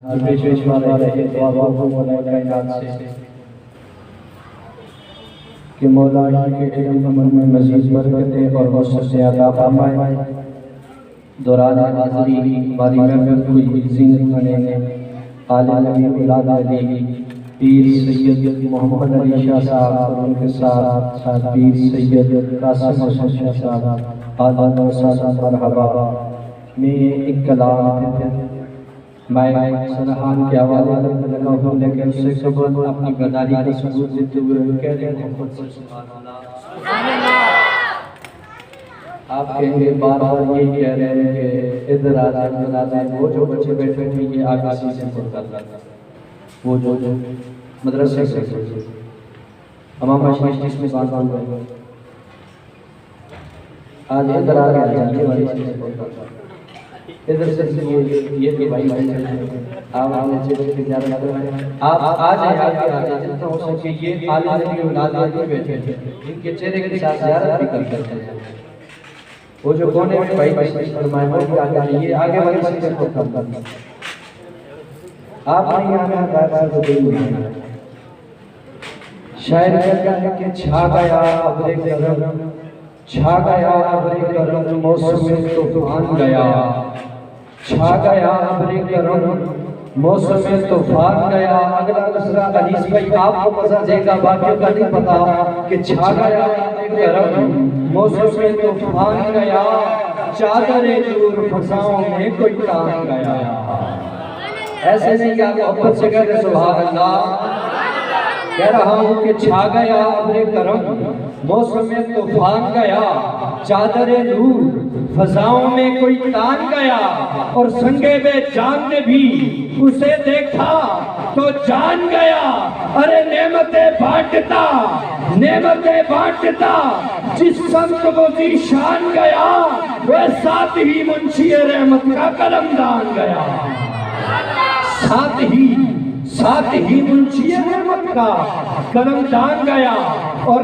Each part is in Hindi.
विशेष वाले कायनात से कि मौला के इल्म में मज़ीद बरकतें और वसअतें अता फरमाए। दौरान हाज़री हमारी महफ़िल को ज़ीनत बने आले नबी औलाद अली पीर सैयद मोहम्मद अली शाह साहब और उनके साथ पीर सैयद कासिम हसन शाह साहब आदम और साथ मरहबा में एक कलाम मैं सनहान के हवाले लगा हूँ, लेकिन उससे कबल अपनी गद्दारी का सबूत देते हुए कह रहे मोहम्मद से सुभान अल्लाह। आप कहेंगे बार बार ये कह रहे हैं कि इधर आ जाए वो जो बच्चे बैठे हैं ये आगे से पढ़ता वो जो मदरसे से हमारा शीश जिसमें बात हुआ है आज इधर आ गया ये वाली चीज़ पढ़ता इधर से ये तो भाई आप नीचे ज़्यादा आप आज जितना हो सके ये आले नबी औलाद अली बैठे थे इनके चेहरे के साथ ज़ियारत भी कर सकते हैं। वो जो कोने में भाई फरमाए वो क्या करें ये आगे वाली चीज़ को कम करना आप नहीं आना बात तो कोई नहीं। शायर कहता है कि छा गया अबरे करम छा गया अबरे करम मौसम में तूफान गया छा गया अबरे करम मौसम में तूफान गया। अगला दूसरा हदीस भाई आपको मजा देगा बाकियों का नहीं पता कि छा गया अबरे करम मौसम में तूफान गया चादरे दूर फसाओं में कोई तान गया। ऐसे नहीं क्या मोहब्बत से कहते सुभान अल्लाह। कह रहा हूँ कि छा गया अबरे करम मौसम में तूफान गया चादरे नूर फजाओं में कोई तान गया। और संगे में जान ने भी उसे देखा तो जान गया। अरे नेमतें बांटता जिस संत वो जीशान गया वह साथ ही मुंशी रहमत का कलमदान गया। साथ ही मुंशी रहमत का कलमदान गया। और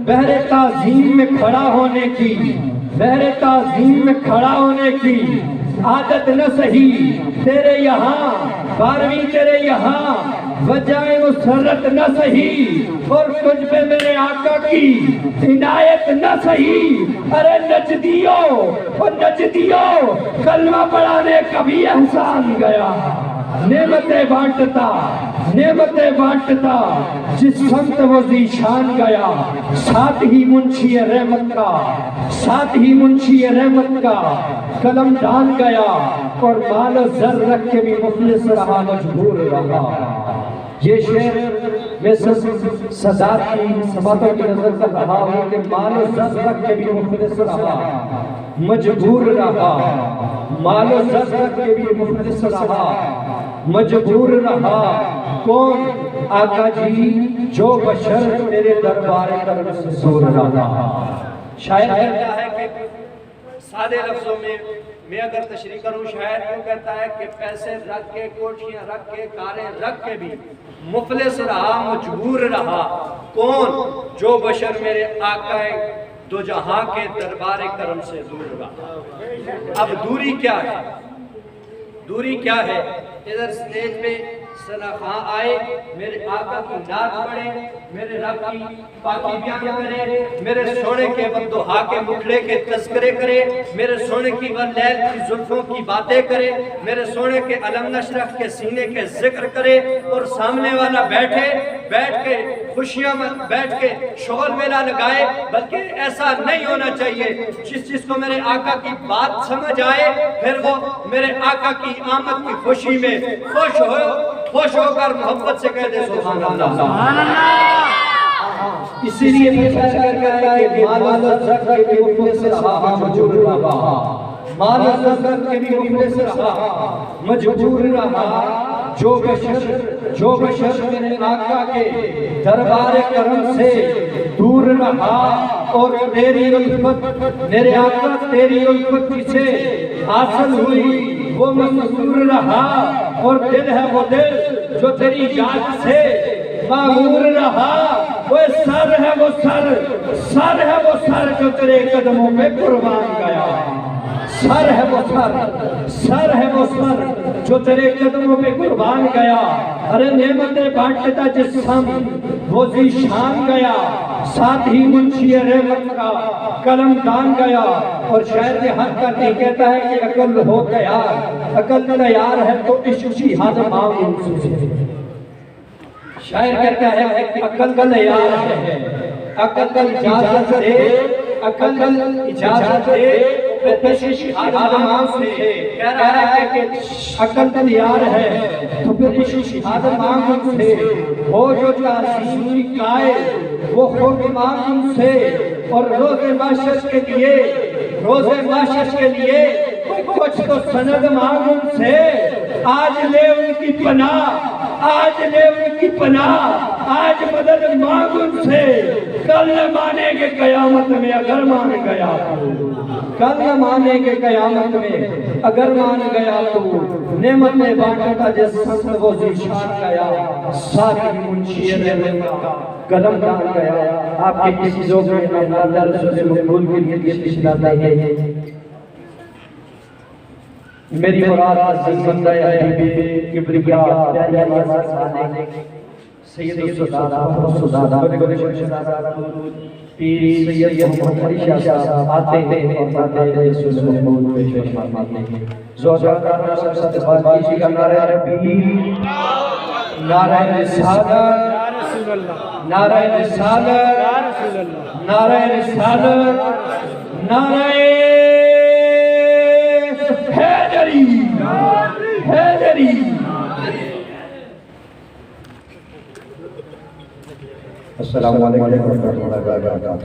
बहरे ताज़ीम में खड़ा होने की आदत न सही तेरे यहाँ 12वीं तेरे यहाँ वजाए मुसरत न सही और तुझ पे मेरे आका की इनायत न सही। अरे नजदियो कलमा पढ़ाने कभी एहसान गया। नेमतें बांटता जिस संत वो ज़ीशान गया साथ ही मुंशी रहमत का कलमदान गया। और मालो जर रख के भी मुफलिस रहा मजबूर रहा। ये शेर मैं सदा की समातों की नजर कर रहा हूँ कि मालो जर रख के भी मुफलिस रहा मजबूर रहा। मालो जर रख के भी मुफलिस रहा मजबूर रहा। कौन आका जी जो बशर मेरे दरबार करम से दूर रहा। शायर कहता है कि सादे लफ्जों में मैं अगर तशरीह करूं शायर यूं कहता है कि पैसे रख के कोठियां रख के कारें रख के भी मुफलिस रहा मजबूर रहा। कौन जो बशर मेरे आका दो जहां के दरबार करम से दूर रहा। अब दूरी क्या है। इधर स्टेज पे सना खां आए मेरे आका की नात पढ़े मेरे रब की पाकी बयान करे मेरे सोने के बद्दुहा के मुखड़े के तज़किरे करे मेरे सोने की वलैल की जुल्फों की बातें करे मेरे सोने के अलम नशरह के सीने के जिक्र करे। और सामने वाला बैठ के खुशियां में बैठ के शोर मेला लगाए। बल्कि ऐसा नहीं होना चाहिए। जिसको मेरे आका की बात समझ आए फिर वो मेरे आका की आमद की खुशी में खुश होकर मोहब्बत से कह दे सुभान अल्लाह। इसीलिए मजबूर रहा जो बशर मेरे आका के दरबार करम से दूर रहा। और तेरी उल्फत मेरे आका तेरी उल्फत जिसे हासिल हुई वो मजबूर रहा। और दिल है वो दिल जो तेरी याद से मामूर रहा। वो सर है वो सर जो तेरे कदमों पे कुर्बान गया। सर है वो सर है वो सर जो तेरे कदमों पे कुर्बान गया। अरे नेमतें बांटता जिस्म वो जीशान गया, साथ ही मुंशी रहमत का कलम दान गया। और शायर के हक का नहीं कहता है कि अकल हो तैयार, अकल तैयार है तो इश्क हाथ मांगो उनसे। शायर कहता है कि अकल तैयार है, अकल इजाजत दे, अकल इजाजत दे कह रहा है कि अकल तैयार है तो फिर इश्क हाथ मांग उनसे। हो जो ताज़ीम की कायल वो खुद मांग उनसे। और रोज़े माशर के लिए कुछ तो सनद मांग उनसे। आज ले उनकी पनाह, आज ले उनकी पनाह, आज मदद मांग उनसे। कल न मानेंगे कयामत में अगर मान गया तो, कल न मानेंगे कयामत में अगर मान गया तो। नेमतें बांटता जिस्म वो ज़ीशान गया, साथ ही मुंशी रहमत का कलम दान गया। आपके किसी ज़ोक़ में अल्लाह रसूल मकबूल के लिए दिलाता है। मेरी मुराद अज़ीज़ बंदा हबीबी किबरिया प्यारी आवाज़ वाले सैयद सुदादा पीर सैयद मोहम्मद शाह साहब आते हैं और बातें रसूल मकबूल पेश फरमाते हैं। ज़ोज़ादार सबसे बाजी का नारा तकबीर, नारा रिसालत, नारा रिसालत, नारा रिसालत, नारा हैदरी, हैदरी। अस्सलामु अलैकुम व रहमतुल्लाहि व बरकातहू।